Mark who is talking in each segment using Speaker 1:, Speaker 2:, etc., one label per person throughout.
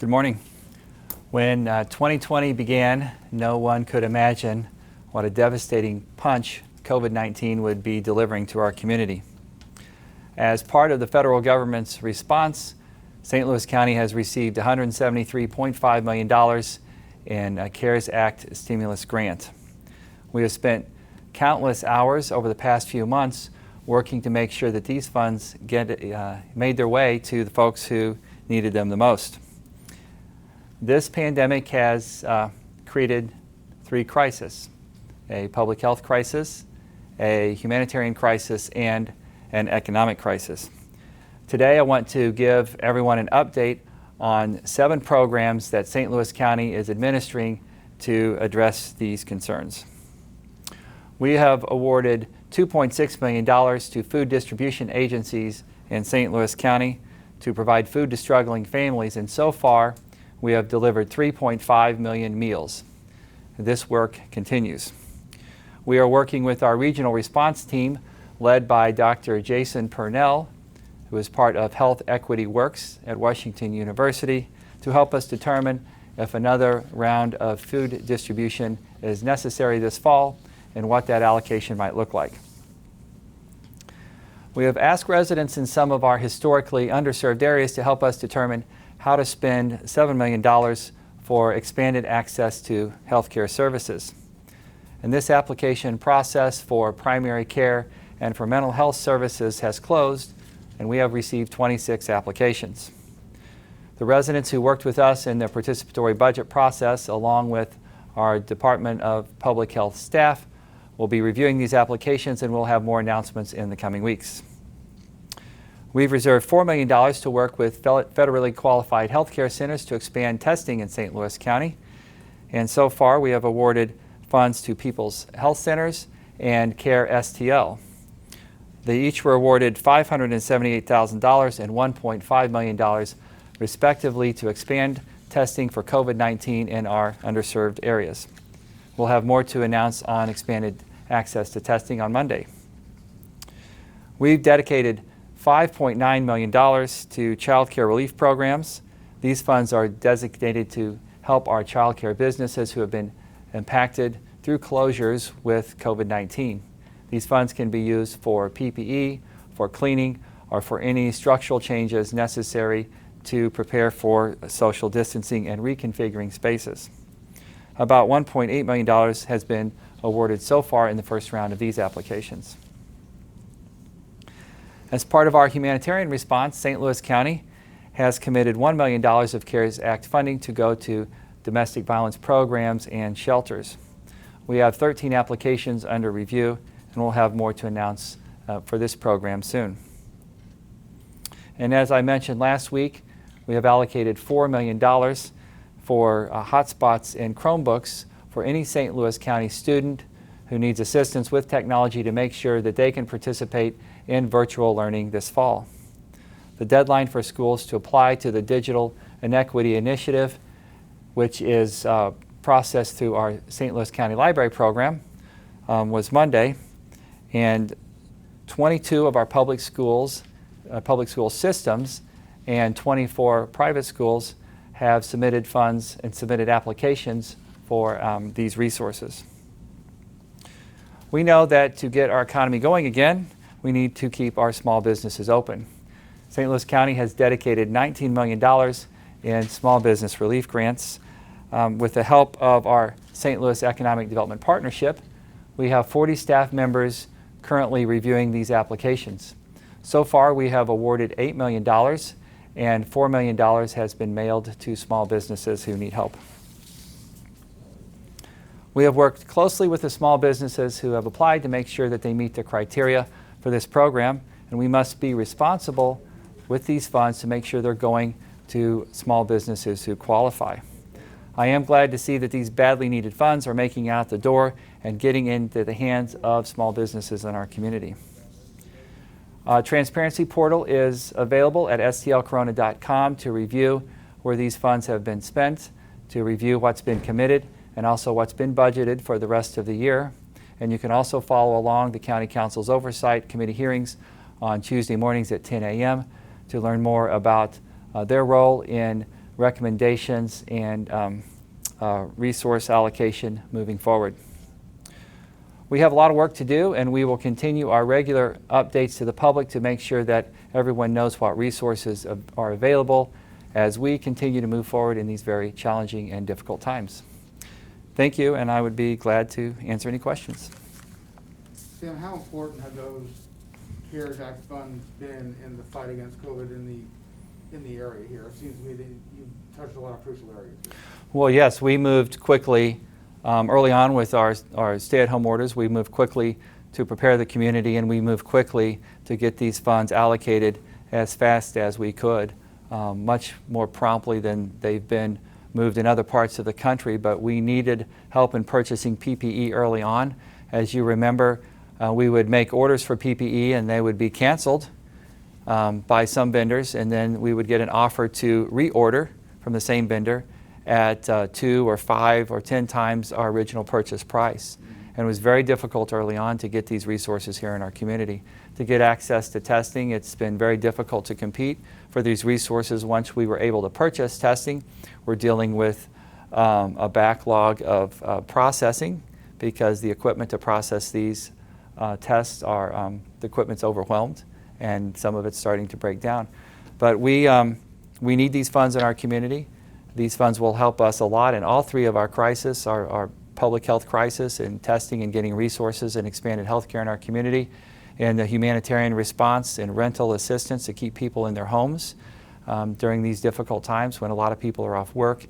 Speaker 1: Good morning. When 2020 began, no one could imagine what a devastating punch COVID-19 would be delivering to our community. As part of the federal government's response, St. Louis County has received $173.5 million in a CARES Act stimulus grant. We have spent countless hours over the past few months working to make sure that these funds made their way to the folks who needed them the most. This pandemic has created three crises: a public health crisis, a humanitarian crisis, and an economic crisis. Today I want to give everyone an update on 7 programs that St. Louis County is administering to address these concerns. We have awarded $2.6 million to food distribution agencies in St. Louis County to provide food to struggling families, and so far we have delivered 3.5 million meals. This work continues. We are working with our regional response team led by Dr. Jason Purnell, who is part of Health Equity Works at Washington University, to help us determine if another round of food distribution is necessary this fall and what that allocation might look like. We have asked residents in some of our historically underserved areas to help us determine how to spend $7 million for expanded access to healthcare services. And this application process for primary care and for mental health services has closed, and we have received 26 applications. The residents who worked with us in the participatory budget process, along with our Department of Public Health staff, will be reviewing these applications, and we'll have more announcements in the coming weeks. We've reserved $4 million to work with federally qualified healthcare centers to expand testing in St. Louis County. And so far, we have awarded funds to People's Health Centers and CARE STL. They each were awarded $578,000 and $1.5 million, respectively, to expand testing for COVID-19 in our underserved areas. We'll have more to announce on expanded access to testing on Monday. We've dedicated $5.9 million to child care relief programs. These funds are designated to help our child care businesses who have been impacted through closures with COVID-19. These funds can be used for PPE, for cleaning, or for any structural changes necessary to prepare for social distancing and reconfiguring spaces. About $1.8 million has been awarded so far in the first round of these applications. As part of our humanitarian response, St. Louis County has committed $1 million of CARES Act funding to go to domestic violence programs and shelters. We have 13 applications under review, and we'll have more to announce for this program soon. And as I mentioned last week, we have allocated $4 million for hotspots and Chromebooks for any St. Louis County student who needs assistance with technology to make sure that they can participate in virtual learning this fall. The deadline for schools to apply to the Digital Inequity Initiative, which is processed through our St. Louis County Library program, was Monday, and 22 of our public school systems and 24 private schools have submitted funds and submitted applications for these resources. We know that to get our economy going again, we need to keep our small businesses open. St. Louis County has dedicated $19 million in small business relief grants. With the help of our St. Louis Economic Development Partnership, we have 40 staff members currently reviewing these applications. So far, we have awarded $8 million, and $4 million has been mailed to small businesses who need help. We have worked closely with the small businesses who have applied to make sure that they meet the criteria for this program, and we must be responsible with these funds to make sure they're going to small businesses who qualify. I am glad to see that these badly needed funds are making it out the door and getting into the hands of small businesses in our community. Transparency portal is available at stlcorona.com to review where these funds have been spent, to review what's been committed, and also what's been budgeted for the rest of the year. And you can also follow along the County Council's Oversight Committee hearings on Tuesday mornings at 10 a.m. to learn more about their role in recommendations and resource allocation moving forward. We have a lot of work to do, and we will continue our regular updates to the public to make sure that everyone knows what resources are available as we continue to move forward in these very challenging and difficult times. Thank you, and I would be glad to answer any questions.
Speaker 2: Sam, how important have those CARES Act funds been in the fight against COVID in the area here? It seems to me that you touched a lot of crucial areas.
Speaker 1: Well, yes, we moved quickly early on with our stay-at-home orders. We moved quickly to prepare the community, and we moved quickly to get these funds allocated as fast as we could, much more promptly than they've been moved in other parts of the country. But we needed help in purchasing PPE early on. As you remember, we would make orders for PPE and they would be canceled by some vendors, and then we would get an offer to reorder from the same vendor at 2 or 5 or 10 times our original purchase price. And it was very difficult early on to get these resources here in our community. To get access to testing, it's been very difficult to compete for these resources. Once we were able to purchase testing, we're dealing with a backlog of processing because the equipment to process these tests the equipment's overwhelmed and some of it's starting to break down. But we need these funds in our community. These funds will help us a lot in all three of our crises, our public health crisis and testing and getting resources and expanded health care in our community, and the humanitarian response and rental assistance to keep people in their homes during these difficult times when a lot of people are off work,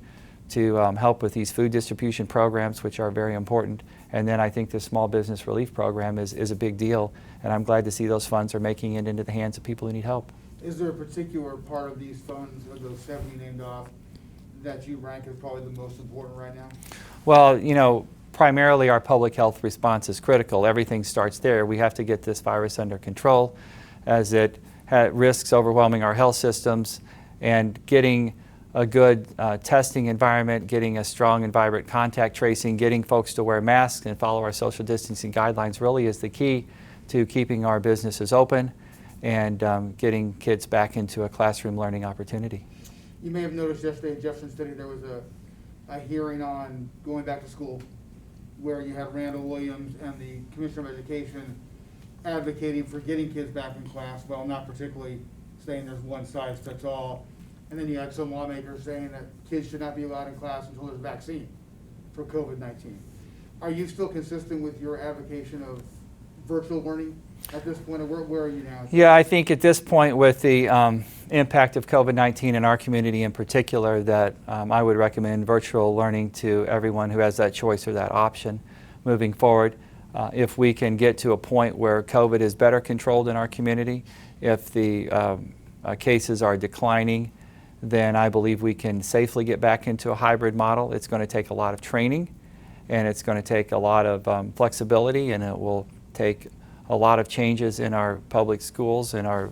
Speaker 1: to help with these food distribution programs, which are very important. And then I think the small business relief program is a big deal, and I'm glad to see those funds are making it into the hands of people who need help.
Speaker 2: Is there a particular part of these funds, of those 70 named off, that you rank as probably the most important right now?
Speaker 1: Well, you know, primarily our public health response is critical. Everything starts there. We have to get this virus under control as it risks overwhelming our health systems, and getting a good testing environment, getting a strong and vibrant contact tracing, getting folks to wear masks and follow our social distancing guidelines really is the key to keeping our businesses open and getting kids back into a classroom learning opportunity.
Speaker 2: You may have noticed yesterday in Jefferson City there was a hearing on going back to school where you had Randall Williams and the Commissioner of Education advocating for getting kids back in class, while not particularly saying there's one size fits all. And then you had some lawmakers saying that kids should not be allowed in class until there's a vaccine for COVID-19. Are you still consistent with your advocation of virtual learning at this point, or where are you now?
Speaker 1: Yeah, I think at this point with the impact of COVID-19 in our community in particular, that I would recommend virtual learning to everyone who has that choice or that option moving forward. If we can get to a point where COVID is better controlled in our community, if the cases are declining, then I believe we can safely get back into a hybrid model. It's going to take a lot of training, and it's going to take a lot of flexibility, and it will take a lot of changes in our public schools and our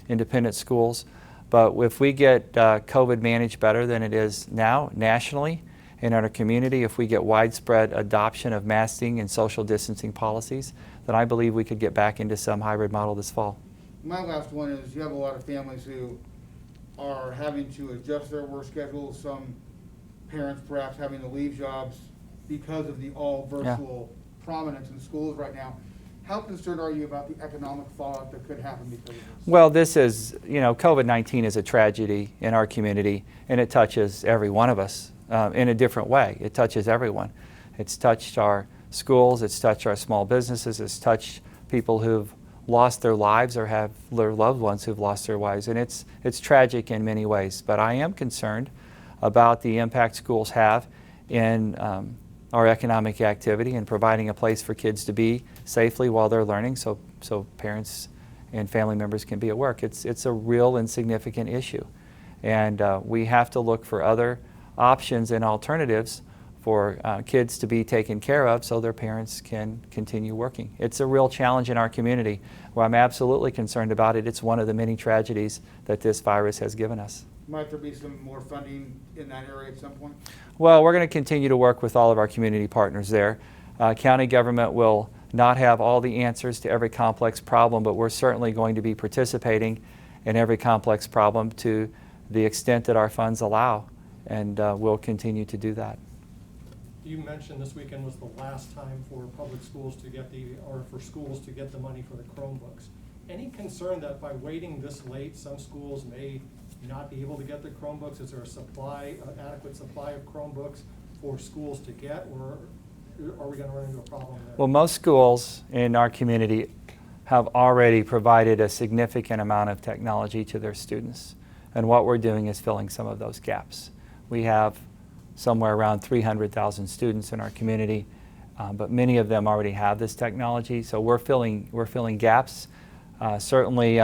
Speaker 1: independent schools. But if we get COVID managed better than it is now nationally in our community, if we get widespread adoption of masking and social distancing policies, then I believe we could get back into some hybrid model this fall.
Speaker 2: My last one is, you have a lot of families who are having to adjust their work schedules, some parents perhaps having to leave jobs because of the all virtual prominence in schools right now. How concerned are you about the economic fallout that could happen because of this?
Speaker 1: Well, this is, you know, COVID-19 is a tragedy in our community, and it touches every one of us in a different way. It touches everyone. It's touched our schools, it's touched our small businesses, it's touched people who've lost their lives or have their loved ones who've lost their lives, and it's tragic in many ways. But I am concerned about the impact schools have in our economic activity and providing a place for kids to be safely while they're learning, so parents and family members can be at work. It's a real and significant issue, and we have to look for other options and alternatives for kids to be taken care of so their parents can continue working. It's a real challenge in our community where I'm absolutely concerned about it. It's one of the many tragedies that this virus has given us.
Speaker 2: Might there be some more funding in that area at some point?
Speaker 1: Well, we're going to continue to work with all of our community partners there. County government will not have all the answers to every complex problem, but we're certainly going to be participating in every complex problem to the extent that our funds allow, and we'll continue to do that.
Speaker 3: You mentioned this weekend was the last time for public schools to get for schools to get the money for the Chromebooks. Any concern that by waiting this late, some schools may not be able to get the Chromebooks? Is there a supply, an adequate supply of Chromebooks for schools to get, or are we going to run into a problem there?
Speaker 1: Well, most schools in our community have already provided a significant amount of technology to their students. And what we're doing is filling some of those gaps. We have somewhere around 300,000 students in our community, but many of them already have this technology. So we're filling gaps. Certainly,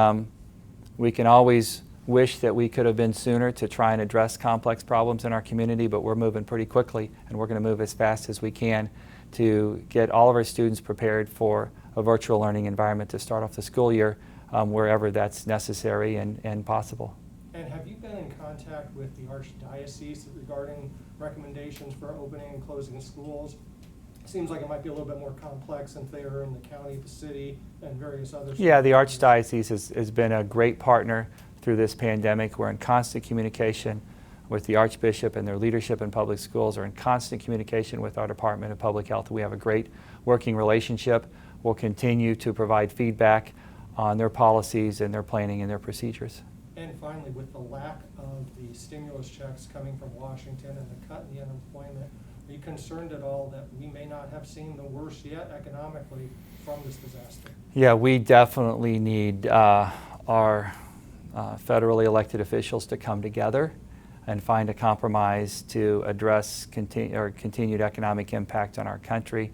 Speaker 1: we can always wish that we could have been sooner to try and address complex problems in our community, but we're moving pretty quickly, and we're going to move as fast as we can to get all of our students prepared for a virtual learning environment to start off the school year wherever that's necessary and possible.
Speaker 3: And have you been in contact with the Archdiocese regarding recommendations for opening and closing schools? Seems like it might be a little bit more complex if they are in the county, the city, and various other.
Speaker 1: Yeah, the Archdiocese has been a great partner through this pandemic. We're in constant communication with the Archbishop and their leadership in public schools, are in constant communication with our Department of Public Health. We have a great working relationship. We'll continue to provide feedback on their policies and their planning and their procedures.
Speaker 3: And finally, with the lack of the stimulus checks coming from Washington and the cut in the unemployment, are you concerned at all that we may not have seen the worst yet economically from this disaster?
Speaker 1: Yeah, we definitely need our federally elected officials to come together and find a compromise to address continued economic impact on our country.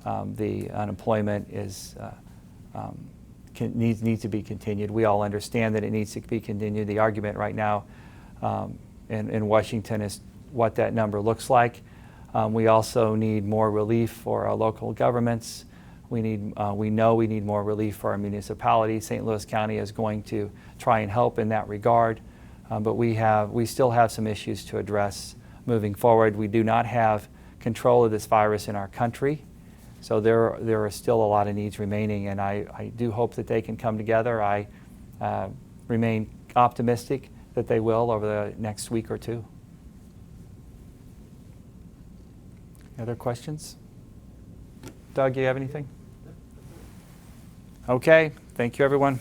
Speaker 1: The unemployment needs to be continued. We all understand that it needs to be continued. The argument right now in Washington is what that number looks like. We also need more relief for our local governments. We know we need more relief for our municipalities. St. Louis County is going to try and help in that regard, but we still have some issues to address moving forward. We do not have control of this virus in our country, so there are still a lot of needs remaining, and I do hope that they can come together. I remain optimistic that they will over the next week or two. Other questions? Doug, you have anything? Okay, thank you everyone.